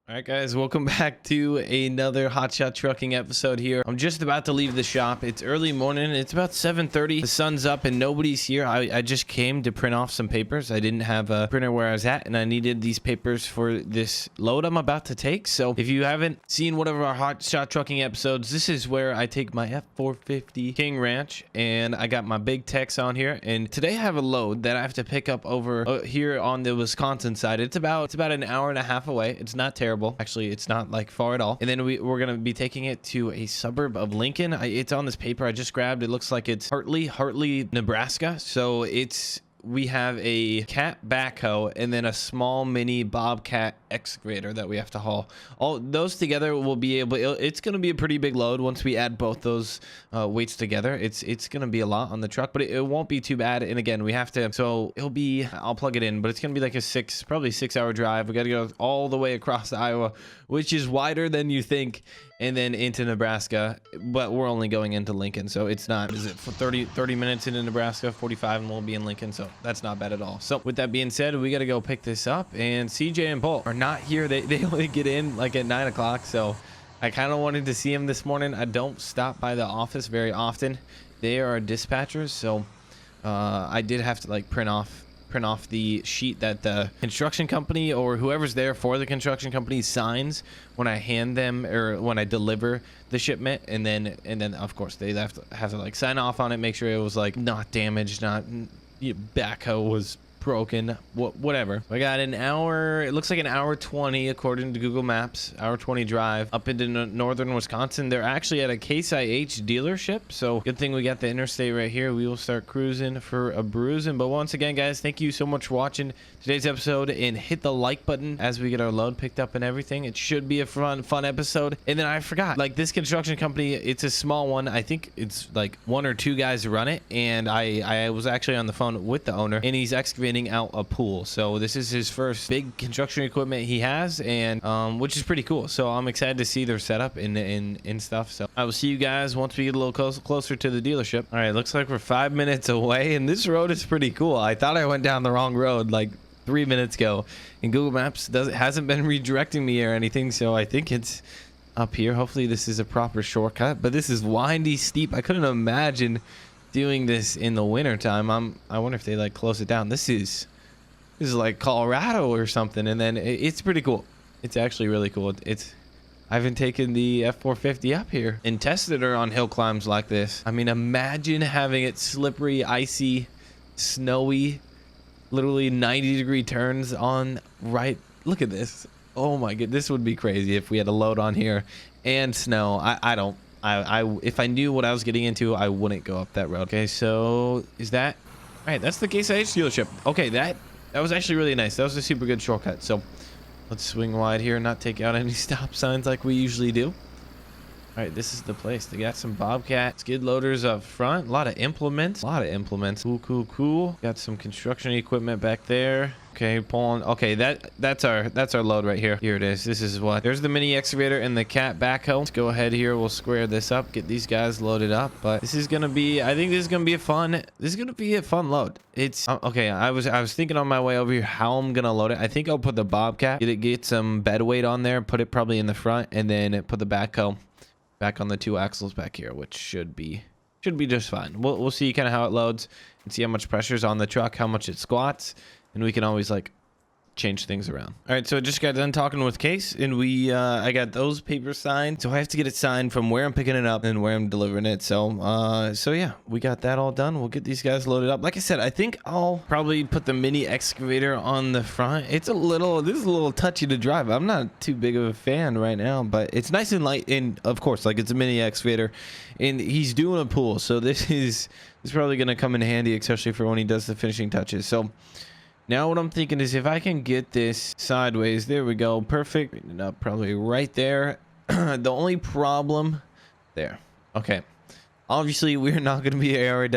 All right, guys, welcome back to another Hotshot trucking episode here. I'm just about to leave the shop. It's early morning. It's about 7:30. The sun's up and nobody's here. I just came to print off some papers. I didn't have a printer where I was at, and I needed these papers for this load I'm about to take. So if you haven't seen one of our Hotshot trucking episodes, this is where I take my F450 King Ranch, and I got my big techs on here. And today I have a load that I have to pick up over here on the Wisconsin side. It's about an hour and a half away. It's not terrible. Actually, it's not like far at all. And then we're gonna be taking it to a suburb of Lincoln. It's on this paper I just grabbed. It looks like it's Hartley, Nebraska. So we have a cat backhoe and then a small mini bobcat excavator that we have to haul. All those together will be able, it's going to be a pretty big load once we add both those weights together. It's going to be a lot on the truck, but it won't be too bad. And again, we have to, so it'll be, I'll plug it in, but it's going to be like probably 6-hour drive. We got to go all the way across Iowa, which is wider than you think, and then into Nebraska, but we're only going into Lincoln, so it's not, is it for 30 minutes into Nebraska, 45, and we'll be in Lincoln, so that's not bad at all. So with that being said, we got to go pick this up, and CJ and Paul are not here. They only get in like at 9 o'clock, so I kind of wanted to see them this morning. I don't stop by the office very often. They are dispatchers, so I did have to like print off the sheet that the construction company or whoever's there for the construction company signs when I hand them or when I deliver the shipment, and then of course they have to like sign off on it, make sure it was like not damaged, not backhoe was broken, whatever. I got an hour, it looks like an hour 20 according to Google Maps, hour 20 drive up into northern Wisconsin. They're actually at a Case IH dealership, so good thing we got the interstate right here. We will start cruising for a bruising. But once again, guys, thank you so much for watching today's episode, and hit the like button as we get our load picked up and everything. It should be a fun episode. And then I forgot, like, this construction company, it's a small one. I think it's like 1 or 2 guys run it, and I was actually on the phone with the owner, and he's excavating out a pool. So this is his first big construction equipment he has, and which is pretty cool. So I'm excited to see their setup and stuff. So I will see you guys once we get a little closer to the dealership. All right, looks like we're 5 minutes away, and this road is pretty cool. I thought I went down the wrong road like 3 minutes ago, and Google Maps hasn't been redirecting me or anything, so I think it's up here. Hopefully this is a proper shortcut, but this is windy, steep. I couldn't imagine doing this in the winter time. I wonder if they like close it down. This is like Colorado or something. And then it's pretty cool. It's actually really cool. I haven't taken the F450 up here and tested her on hill climbs like this. I mean, imagine having it slippery, icy, snowy, literally 90-degree turns on right. Look at this. Oh my god, this would be crazy if we had a load on here and snow. If I knew what I was getting into, I wouldn't go up that road. Okay, so is that all right? That's the Case IH dealership. Okay, that was actually really nice. That was a super good shortcut. So let's swing wide here and not take out any stop signs like we usually do. All right, this is the place. They got some bobcat skid loaders up front, a lot of implements. Cool. Got some construction equipment back there. Okay, pulling. Okay, that's our load right here. Here it is. This is what. There's the mini excavator and the cat backhoe. Let's go ahead here. We'll square this up, get these guys loaded up. But this is gonna be, I think this is gonna be a fun. This is gonna be a fun load. It's okay. I was thinking on my way over here how I'm gonna load it. I think I'll put the bobcat, get some bed weight on there, put it probably in the front, and then put the backhoe back on the 2 axles back here, which should be just fine. We'll see kind of how it loads and see how much pressure's on the truck, how much it squats, and we can always like change things around. All right, so I just got done talking with Case, and I got those papers signed, so I have to get it signed from where I'm picking it up and where I'm delivering it. So yeah, we got that all done. We'll get these guys loaded up. Like I said, I think I'll probably put the mini excavator on the front. This is a little touchy to drive. I'm not too big of a fan right now, but it's nice and light, and of course, like, it's a mini excavator, and he's doing a pool, so this is probably gonna come in handy, especially for when he does the finishing touches. So now what I'm thinking is if I can get this sideways, there we go, perfect. Up probably right there. The only problem there. Okay, obviously we're not going to be very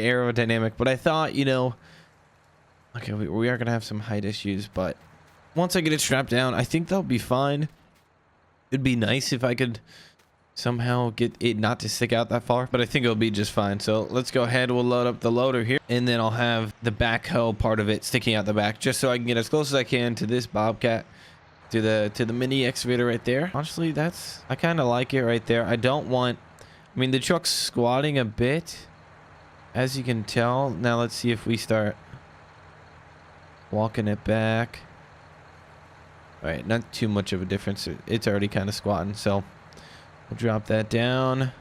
aerodynamic, but I thought, okay, we are going to have some height issues, but once I get it strapped down, I think they'll be fine. It'd be nice if I could somehow get it not to stick out that far, but I think it'll be just fine. So let's go ahead, we'll load up the loader here, and then I'll have the backhoe part of it sticking out the back, just so I can get as close as I can to this bobcat to the mini excavator right there. Honestly, I kind of like it right there. I don't want, I mean, the truck's squatting a bit, as you can tell. Now let's see if we start walking it back. All right, not too much of a difference. It's already kind of squatting, so we'll drop that down.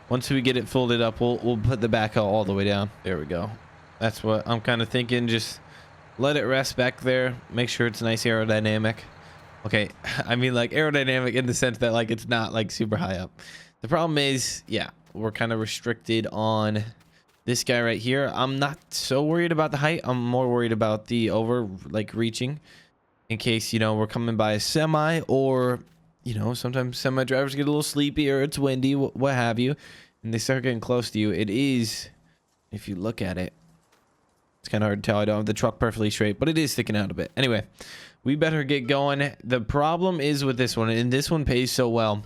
Once we get it folded up, we'll put the backhoe all the way down. There we go. That's what I'm kind of thinking. Just let it rest back there. Make sure it's nice aerodynamic. Okay, I mean, like, aerodynamic in the sense that, like, it's not like super high up. The problem is, yeah, we're kind of restricted on this guy right here. I'm not so worried about the height. I'm more worried about the reaching, in case, you know, we're coming by a semi, or, you know, sometimes semi drivers get a little sleepy, or it's windy, what have you, and they start getting close to you. It is, if you look at it, it's kind of hard to tell. I don't have the truck perfectly straight, but it is sticking out a bit. Anyway, we better get going. The problem is with this one, and this one pays so well,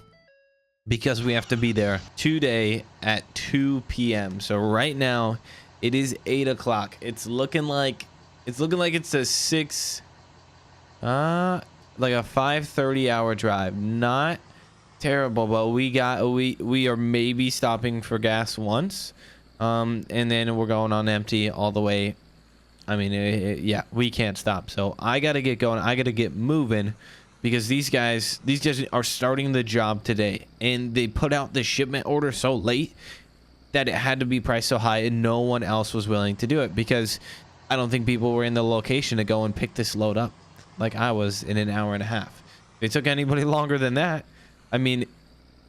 because we have to be there today at 2 p.m. So right now it is 8 o'clock. It's looking like it's a 5:30 hour drive. Not terrible, but we are maybe stopping for gas once, and then we're going on empty all the way. I mean, yeah, we can't stop. So I got to get going. I got to get moving, because these guys are starting the job today, and they put out the shipment order so late that it had to be priced so high, and no one else was willing to do it, because I don't think people were in the location to go and pick this load up like I was in an hour and a half. If it took anybody longer than that, I mean,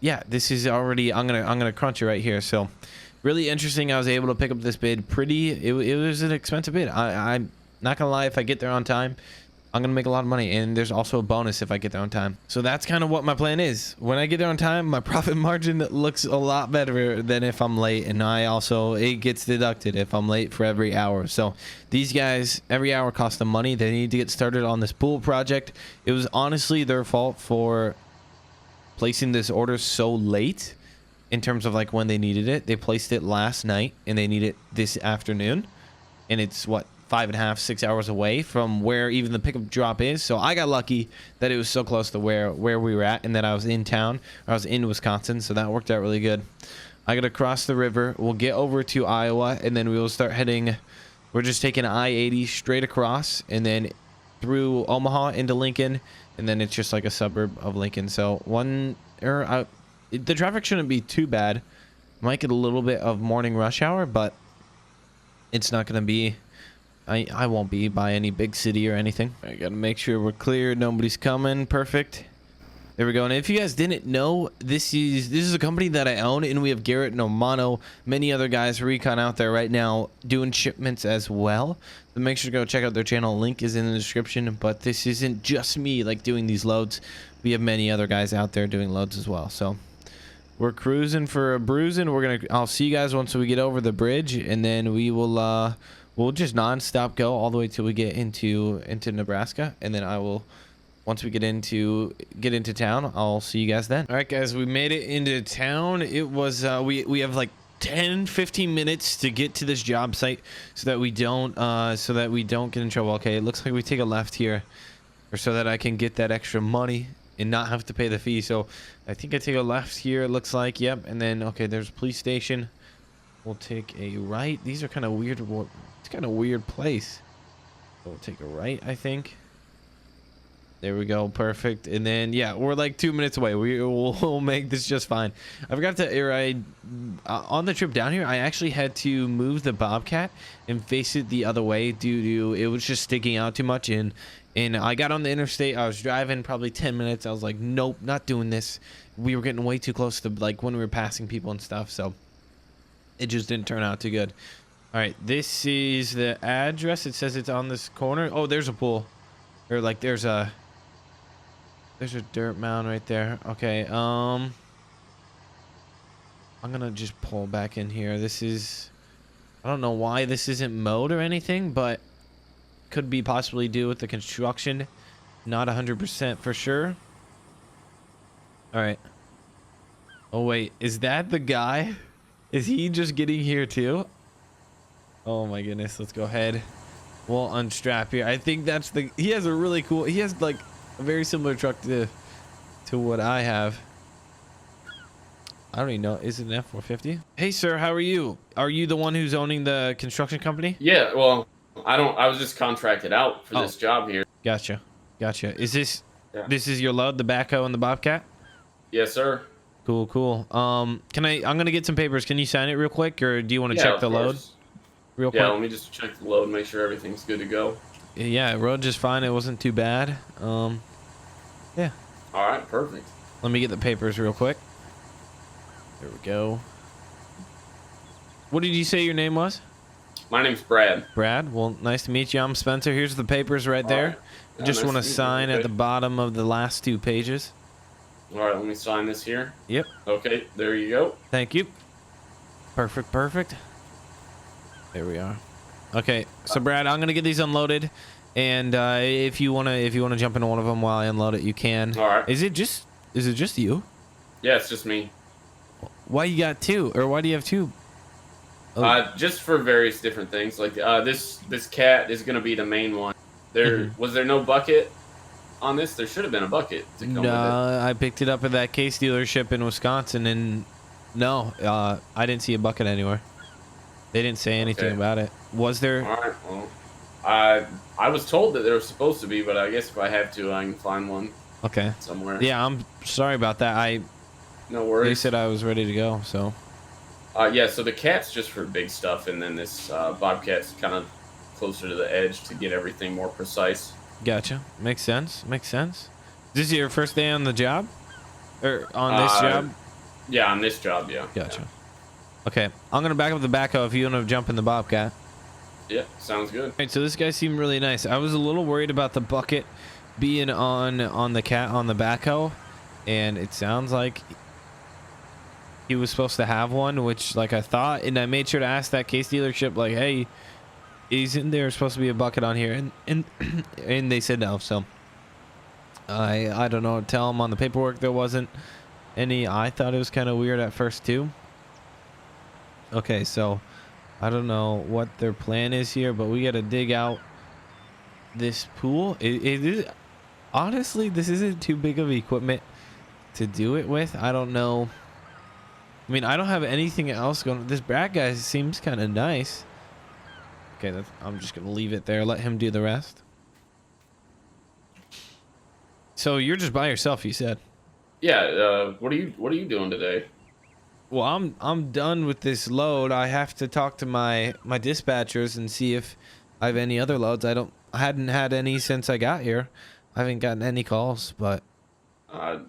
yeah, this is already, I'm gonna crunch it right here. So really interesting. I was able to pick up this bid it was an expensive bid. I'm not gonna lie, if I get there on time, I'm gonna make a lot of money, and there's also a bonus if I get there on time. So that's kind of what my plan is. When I get there on time, my profit margin looks a lot better than if I'm late, and it gets deducted if I'm late for every hour. So these guys, every hour costs them money. They need to get started on this pool project. It was honestly their fault for placing this order so late in terms of like when they needed it. They placed it last night, and they need it this afternoon, and it's what, 5.5, 6 hours away from where even the pickup drop is. So I got lucky that it was so close to where we were at, and that I was in town, or I was in Wisconsin, so that worked out really good. I gotta cross the river. We'll get over to Iowa, and then we will start heading. We're just taking I-80 straight across, and then through Omaha into Lincoln, and then it's just like a suburb of Lincoln. So the traffic shouldn't be too bad. Might get a little bit of morning rush hour, but it's not gonna be, I won't be by any big city or anything. I gotta make sure we're clear, nobody's coming. Perfect. There we go. And if you guys didn't know, this is a company that I own, and we have Garrett and Omano, many other guys, Recon, out there right now doing shipments as well. So make sure to go check out their channel. Link is in the description. But this isn't just me like doing these loads. We have many other guys out there doing loads as well. So we're cruising for a bruising. I'll see you guys once we get over the bridge, and then we'll just non-stop go all the way till we get into Nebraska, and then once we get into town, I'll see you guys then. All right, guys, we made it into town. It was we have like 10-15 minutes to get to this job site, so that we don't get in trouble. Okay, it looks like we take a left here, or so that I can get that extra money and not have to pay the fee. So I think I take a left here, it looks like. Yep. And then, okay, there's a police station. We'll take a right. These are kind of weird. It's kind of weird place. So we'll take a right, I think. There we go. Perfect. And then, yeah, we're like 2 minutes away. We'll make this just fine. I forgot to on the trip down here, I actually had to move the Bobcat and face it the other way due to it was just sticking out too much. And I got on the interstate. I was driving probably 10 minutes. I was like, nope, not doing this. We were getting way too close to like when we were passing people and stuff. So it just didn't turn out too good. All right, this is the address. It says it's on this corner. Oh, there's a pool, or like there's a dirt mound right there. Okay, I'm gonna just pull back in here. I don't know why this isn't mowed or anything, but could be possibly due with the construction. Not 100% for sure. All right. Oh wait, is that the guy? Is he just getting here too? Oh my goodness, let's go ahead. We'll unstrap here. I think that's he has a really cool, he has like a very similar truck to what I have. I don't even know. Is it an F450? Hey, sir, how are you? Are you the one who's owning the construction company? Yeah, well, I was just contracted out for this job here. Gotcha. Gotcha. Is this Yeah. this is your load, the backhoe and the bobcat? Yes, sir. Cool, cool. I'm gonna get some papers. Can you sign it real quick, or do you want to Yeah, check of the load course. real Yeah, quick? let me just check the load, make sure everything's good to go. Yeah, it rode just fine. It wasn't too bad. Yeah. All right, perfect. Let me get the papers real quick. There we go. What did you say your name was? My name's Brad. Brad. Well, nice to meet you. I'm Spencer. Here's the papers right there. All right. Yeah, Just nice want to to meet you. sign at Okay. the bottom of the last 2 pages. All right, let me sign this here. Yep. Okay, there you go. Thank you. Perfect, perfect. There we are. Okay, so Brad, I'm gonna get these unloaded, and if you wanna jump into one of them while I unload it, you can. All right. Is it just you? Yeah, it's just me. Why you got 2, or why do you have 2? Oh. Just for various different things. Like this cat is gonna be the main one. There was there no bucket on this? There should have been a bucket to come with it. I picked it up at that case dealership in Wisconsin, and no, I didn't see a bucket anywhere. They didn't say anything about it. Was there? All right. Well, I was told that there was supposed to be, but I guess if I have to, I can find one. Okay. Somewhere. Yeah, I'm sorry about that. No worries. They said I was ready to go, so. Yeah. So the cat's just for big stuff, and then this bobcat's kind of closer to the edge to get everything more precise. Gotcha. Makes sense. Makes sense. Is this your first day on the job? Or on this job? Yeah, on this job, yeah. Gotcha. Okay. I'm going to back up the backhoe if you want to jump in the bobcat. Yeah, sounds good. Alright, so this guy seemed really nice. I was a little worried about the bucket being on the backhoe, and it sounds like he was supposed to have one, which like I thought, and I made sure to ask that case dealership, like, hey, isn't there supposed to be a bucket on here? And and they said no. So I don't know. Tell them on the paperwork there wasn't any. I thought it was kind of weird at first too. Okay, so I don't know what their plan is here, but we got to dig out this pool. It is honestly, this isn't too big of equipment to do it with. I don't know. I mean, I don't have anything else going. This Brad guy seems kind of nice. Okay, I'm just gonna leave it there. Let him do the rest. So you're just by yourself, you said. Yeah. What are you doing today? Well, I'm done with this load. I have to talk to my dispatchers and see if I have any other loads. I hadn't had any since I got here. I haven't gotten any calls, but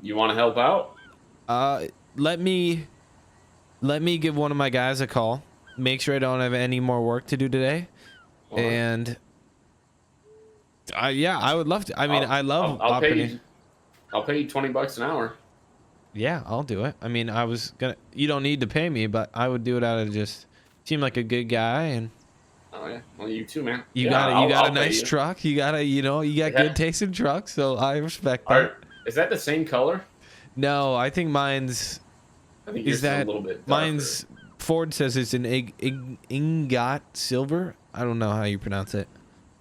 You want to help out? let me give one of my guys a call. Make sure I don't have any more work to do today. Well, And yeah, I would love to. I mean, I love I'll operating. I'll pay you $20 an hour. Yeah, I'll do it. I mean, you don't need to pay me, but I would do it out of just seem like a good guy, and Oh yeah. Well, you too, man. you Yeah, got I'll a pay nice you. truck. You got good taste in trucks, so I respect that. Is that the same color? No, I think mine's I think is yours a that little bit darker. mine's Ford says it's an ingot silver. I don't know how you pronounce it.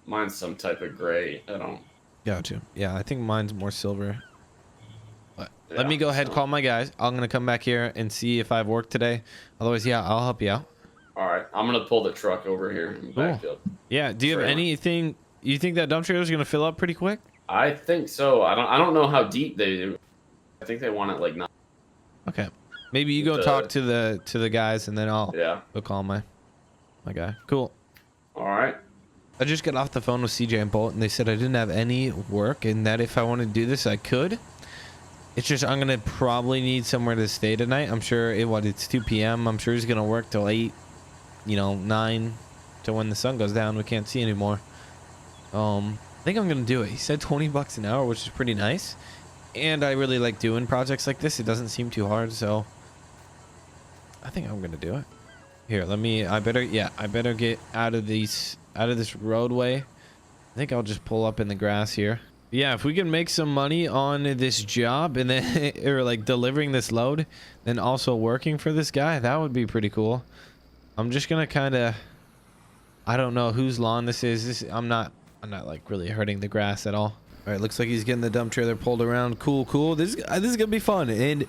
Mine's some type of gray. I don't. Gotcha. Yeah, I think mine's more silver. But let Yeah, me go ahead, so- call my guys. I'm gonna come back here and see if I have work today. Otherwise, yeah, I'll help you out. All right, I'm gonna pull the truck over here and back up. Yeah. Do you have Trailer. anything? You think that dump trailer is gonna fill up pretty quick? I think so. I don't know how deep they do. I think they want it like not. Okay. Maybe you go talk to the guys, and then I'll Yeah. go call my guy. Cool. All right. I just got off the phone with CJ and Bolt, and they said I didn't have any work, and that if I wanted to do this, I could. It's just I'm gonna probably need somewhere to stay tonight. I'm sure it's 2 p.m. I'm sure he's gonna work till 8, 9, till when the sun goes down. We can't see anymore. I think I'm gonna do it. He said $20 an hour, which is pretty nice, and I really like doing projects like this. It doesn't seem too hard, so I think I'm gonna do it. Here, I better get out of this roadway. I think I'll just pull up in the grass here. Yeah, if we can make some money on this job and then or like delivering this load, then also working for this guy, that would be pretty cool. I'm just gonna kind of, I don't know whose lawn this is. I'm not like really hurting the grass at all. All All right, looks like he's getting the dump trailer pulled around. Cool, cool. This is gonna be fun, and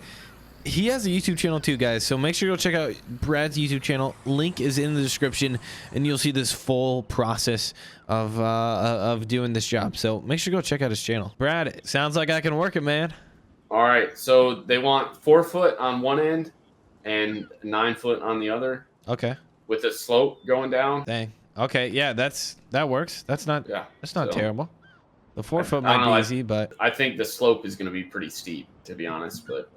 he has a YouTube channel too, guys. So make sure you go check out Brad's YouTube channel. Link is in the description, and you'll see this full process of doing this job. So make sure you go check out his channel. Brad, it sounds like I can work it, man. All right, so they want 4 foot on one end and 9 foot on the other. Okay. With a slope going down. Dang. Okay, yeah, that works. That's not terrible. The 4 foot might be easy, but I think the slope is going to be pretty steep, to be honest. But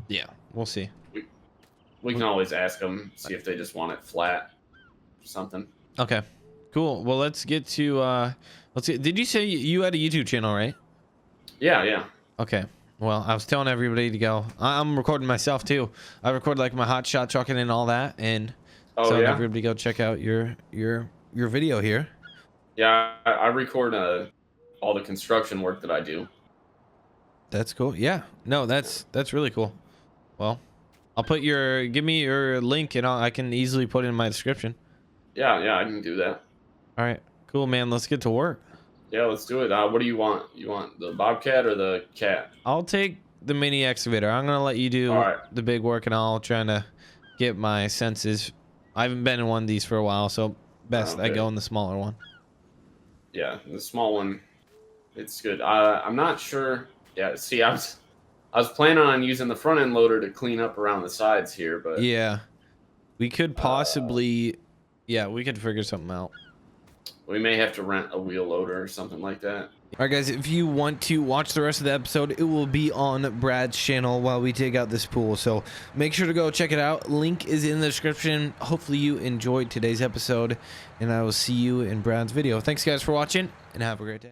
yeah, we'll see. We can always ask them, see if they just want it flat or something. Okay, cool. Well, let's get to let's see. Did you say you had a YouTube channel, right? Yeah. Okay. Well, I was telling everybody to go. I'm recording myself too. I record like my hotshot trucking and all that, and telling everybody to go check out your video here. Yeah, I record all the construction work that I do. That's cool. Yeah. No, that's really cool. Well, I'll put give me your link, and I can easily put it in my description. Yeah, I can do that. All right. Cool, man. Let's get to work. Yeah, let's do it. What do you want? You want the Bobcat or the Cat? I'll take the mini excavator. I'm gonna let you do the big work, and I'll try to get my senses. I haven't been in one of these for a while, so best I go in the smaller one. Yeah, the small one, it's good. I'm not sure. Yeah, see, I was planning on using the front end loader to clean up around the sides here, but yeah, we could possibly, we could figure something out. We may have to rent a wheel loader or something like that. All right, guys, if you want to watch the rest of the episode, it will be on Brad's channel while we dig out this pool. So make sure to go check it out. Link is in the description. Hopefully you enjoyed today's episode, and I will see you in Brad's video. Thanks, guys, for watching, and have a great day.